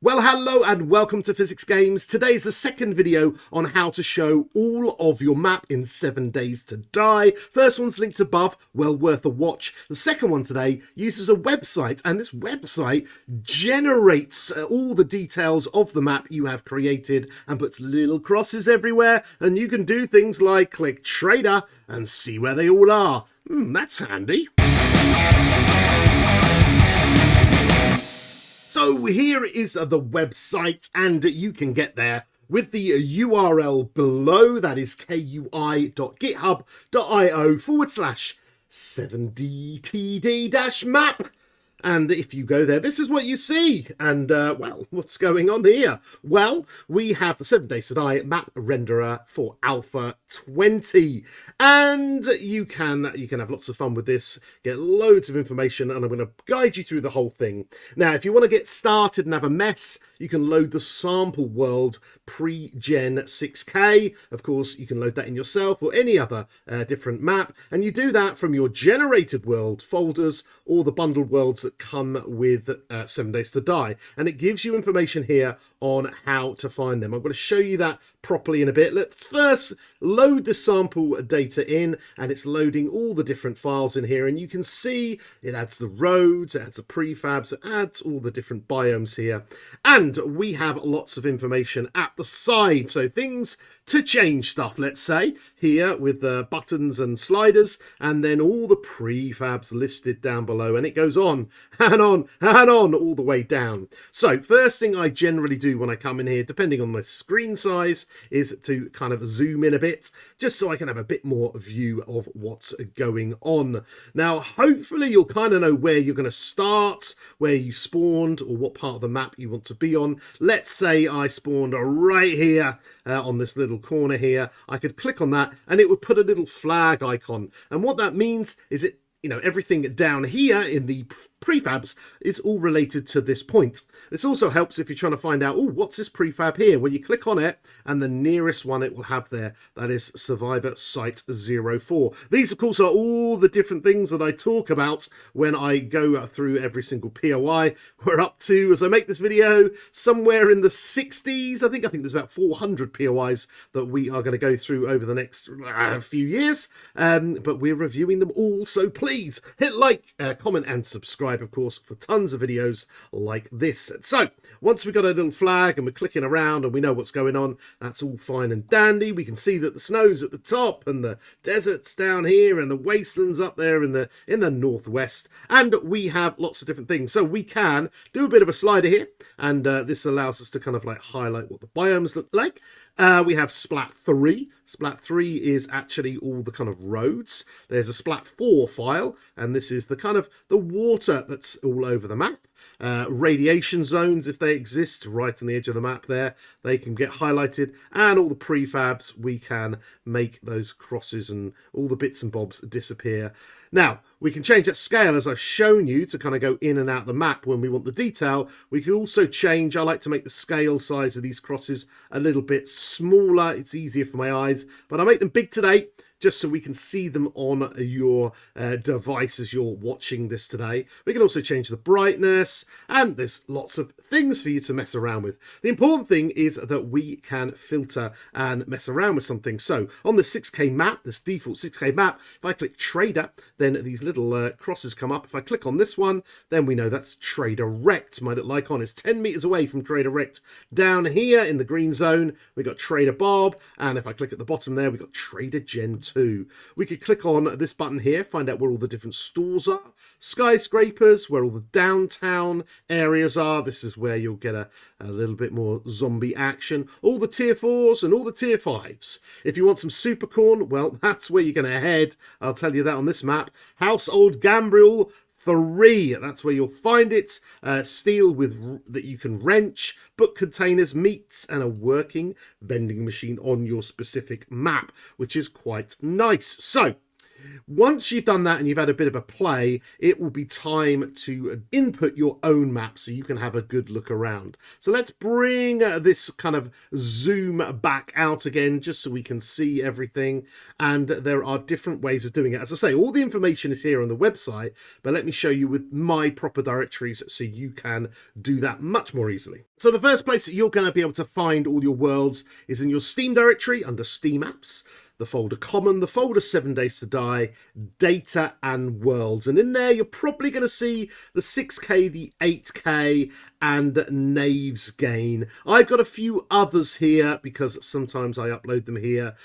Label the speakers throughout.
Speaker 1: Well, hello and welcome to Physics Games. Today's the second video on how to show all of your map in 7 Days to Die. First one's linked above, well worth a watch. The second one today uses a website, and this website generates all the details of the map you have created and puts little crosses everywhere, and you can do things like click Trader and see where they all are. That's handy. So here is the website, and you can get there with the URL below. That is kui.github.io/7dtd-map. And if you go there, this is what you see. And, well, what's going on here? Well, we have the 7 Days to Die map renderer for Alpha 20. And you can have lots of fun with this, get loads of information, and I'm going to guide you through the whole thing. Now, if you want to get started and have a mess, you can load the sample world pre-gen 6K. Of course, you can load that in yourself or any other different map. And you do that from your generated world folders or the bundled worlds that come with 7 Days to Die. And it gives you information here on how to find them. I'm going to show you that properly in a bit. Let's first load the sample data in, and it's loading all the different files in here. And you can see it adds the roads, it adds the prefabs, it adds all the different biomes here. And we have lots of information at the side. So things to change stuff, let's say, here with the buttons and sliders, and then all the prefabs listed down below. And it goes on and on and on all the way down. So first thing I generally do when I come in here, depending on my screen size, is to kind of zoom in a bit, just so I can have a bit more view of what's going on. Now, hopefully you'll kind of know where you're going to start, where you spawned, or what part of the map you want to be on. Let's say I spawned right here on this little corner here. I could click on that and it would put a little flag icon. And what that means is everything down here in the prefabs is all related to this point. This also helps if you're trying to find out, what's this prefab here? When you click on it, and the nearest one it will have there, that is Survivor Site 04. These, of course, are all the different things that I talk about when I go through every single POI. We're up to, as I make this video, somewhere in the 60s. I think there's about 400 POIs that we are going to go through over the next few years, but we're reviewing them all, so please hit like, comment, and subscribe, of course, for tons of videos like this. So once we've got a little flag and we're clicking around and we know what's going on, that's all fine and dandy. We can see that the snow's at the top and the desert's down here and the wastelands up there in the northwest, and we have lots of different things. So we can do a bit of a slider here, and this allows us to kind of like highlight what the biomes look like. We have Splat 3. Splat 3 is actually all the kind of roads. There's a Splat 4 file, and this is the kind of the water that's all over the map. Radiation zones, if they exist, right on the edge of the map there, they can get highlighted, and all the prefabs, we can make those crosses and all the bits and bobs disappear. Now, we can change that scale, as I've shown you, to kind of go in and out the map when we want the detail. We can also change, I like to make the scale size of these crosses a little bit smaller. It's easier for my eyes, but I make them big today, just so we can see them on your device as you're watching this today. We can also change the brightness, and there's lots of things for you to mess around with. The important thing is that we can filter and mess around with something. So on the 6K map, this default 6K map, if I click Trader, then these little crosses come up. If I click on this one, then we know that's Trader Rect. My little icon is 10 meters away from Trader Rect. Down here in the green zone, we got Trader Bob, and if I click at the bottom there, we got Trader Gen 2. We could click on this button here, find out where all the different stores are, skyscrapers, where all the downtown areas are. This is where you'll get a little bit more zombie action. All the tier 4s and all the tier 5s. If you want some super corn, well, that's where you're going to head. I'll tell you that on this map. House Old Gambriel 3, that's where you'll find it. Steel that you can wrench, book containers, meats, and a working vending machine on your specific map, which is quite nice. So Once you've done that and you've had a bit of a play, it will be time to input your own map so you can have a good look around. So let's bring this kind of zoom back out again just so we can see everything. And there are different ways of doing it. As I say, all the information is here on the website, but let me show you with my proper directories so you can do that much more easily. So the first place that you're going to be able to find all your worlds is in your Steam directory under Steam Apps, the folder Common, the folder 7 Days to Die, Data and Worlds. And in there, you're probably going to see the 6K, the 8K, and Knave's Gain. I've got a few others here because sometimes I upload them here,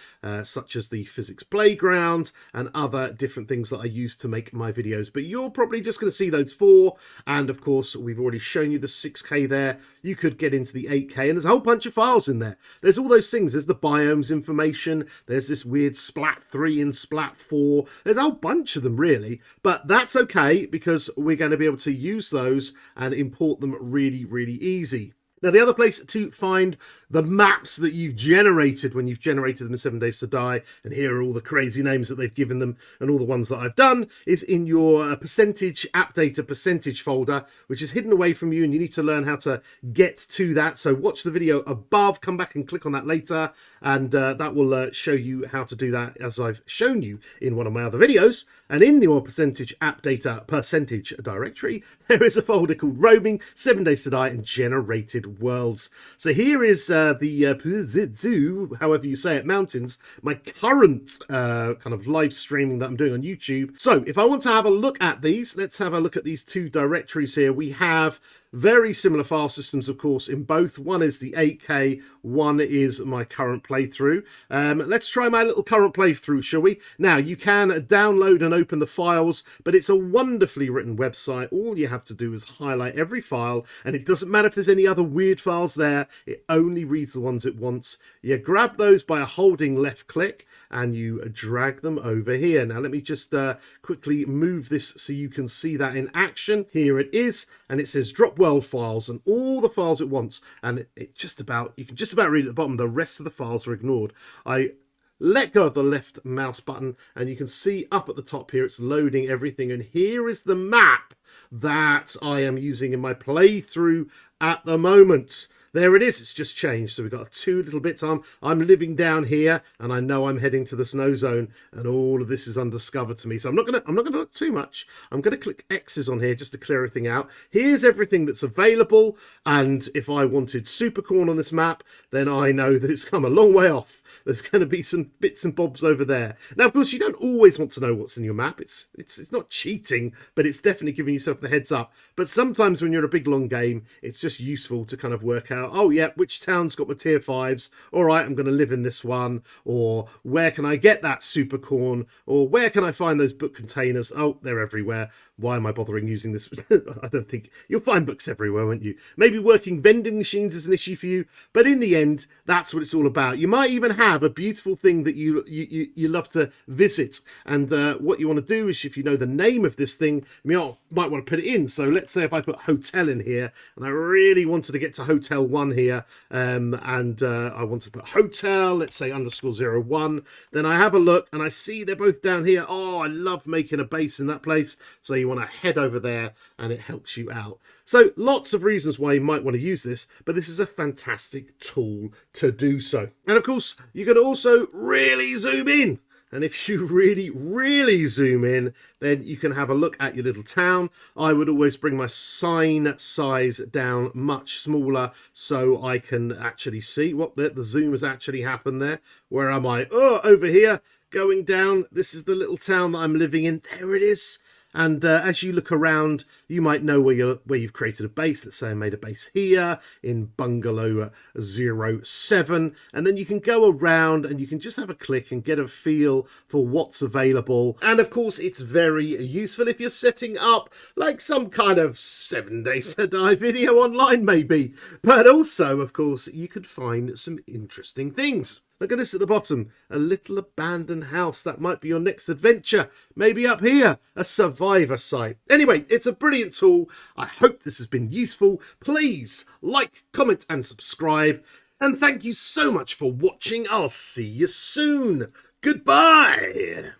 Speaker 1: such as the Physics Playground and other different things that I use to make my videos. But you're probably just going to see those 4. And of course, we've already shown you the 6K there. You could get into the 8K, and there's a whole bunch of files in there. There's all those things. There's the biomes information. There's this weird Splat 3 and Splat 4. There's a whole bunch of them, really. But that's okay because we're going to be able to use those and import them really easy. Now, the other place to find the maps that you've generated when you've generated them in 7 Days to Die, and here are all the crazy names that they've given them and all the ones that I've done, is in your percentage app data percentage folder, which is hidden away from you, and you need to learn how to get to that. So watch the video above, come back and click on that later, and that will show you how to do that as I've shown you in one of my other videos. And in your percentage app data percentage directory, there is a folder called Roaming, 7 Days to Die, and Generated Worlds. So here is the however you say it, mountains, my current kind of live streaming that I'm doing on YouTube. So if I want to have a look at these, let's have a look at these 2 directories here. We have very similar file systems, of course, in both. One is the 8K, one is my current playthrough. Let's try my little current playthrough, shall we? Now, you can download and open the files, but it's a wonderfully written website. All you have to do is highlight every file, and it doesn't matter if there's any other weird files there. It only reads the ones it wants. You grab those by holding left click, and you drag them over here. Now, let me just quickly move this so you can see that in action. Here it is, and it says drop world files and all the files it wants, and you can just about read at the bottom. The rest of the files are ignored. I let go of the left mouse button, and you can see up at the top here it's loading everything, and here is the map that I am using in my playthrough at the moment. There it is. It's just changed. So we've got 2 little bits. I'm living down here, and I know I'm heading to the snow zone, and all of this is undiscovered to me. So I'm not gonna look too much. I'm gonna click X's on here just to clear everything out. Here's everything that's available, and if I wanted Supercorn on this map, then I know that it's come a long way off. There's going to be some bits and bobs over there. Now, of course, you don't always want to know what's in your map. It's not cheating, but it's definitely giving yourself the heads up. But sometimes when you're in a big, long game, it's just useful to kind of work out, oh, yeah, which town's got my tier 5s? All right, I'm going to live in this one. Or where can I get that Supercorn? Or where can I find those book containers? Oh, they're everywhere. Why am I bothering using this? I don't think you'll find books everywhere, won't you? Maybe working vending machines is an issue for you, but in the end, that's what it's all about. You might even have a beautiful thing that you love to visit, and what you want to do is, if you know the name of this thing, you might want to put it in. So let's say if I put hotel in here, and I really wanted to get to Hotel 1 here, and I want to put hotel, let's say _01, then I have a look, and I see they're both down here. Oh, I love making a base in that place. So you want to head over there, and it helps you out. So lots of reasons why you might want to use this, but this is a fantastic tool to do so. And of course, you can also really zoom in. And if you really zoom in, then you can have a look at your little town. I would always bring my sign size down much smaller so I can actually see what the zoom has actually happened there. Where am I? Oh, over here, going down. This is the little town that I'm living in. There it is. And as you look around, you might know where you've created a base. Let's say I made a base here in Bungalow 07. And then you can go around and you can just have a click and get a feel for what's available. And of course, it's very useful if you're setting up like some kind of 7 Days to Die video online, maybe. But also, of course, you could find some interesting things. Look at this at the bottom, a little abandoned house. That might be your next adventure. Maybe up here, a survivor site. Anyway, it's a brilliant tool. I hope this has been useful. Please like, comment and subscribe. And thank you so much for watching. I'll see you soon. Goodbye.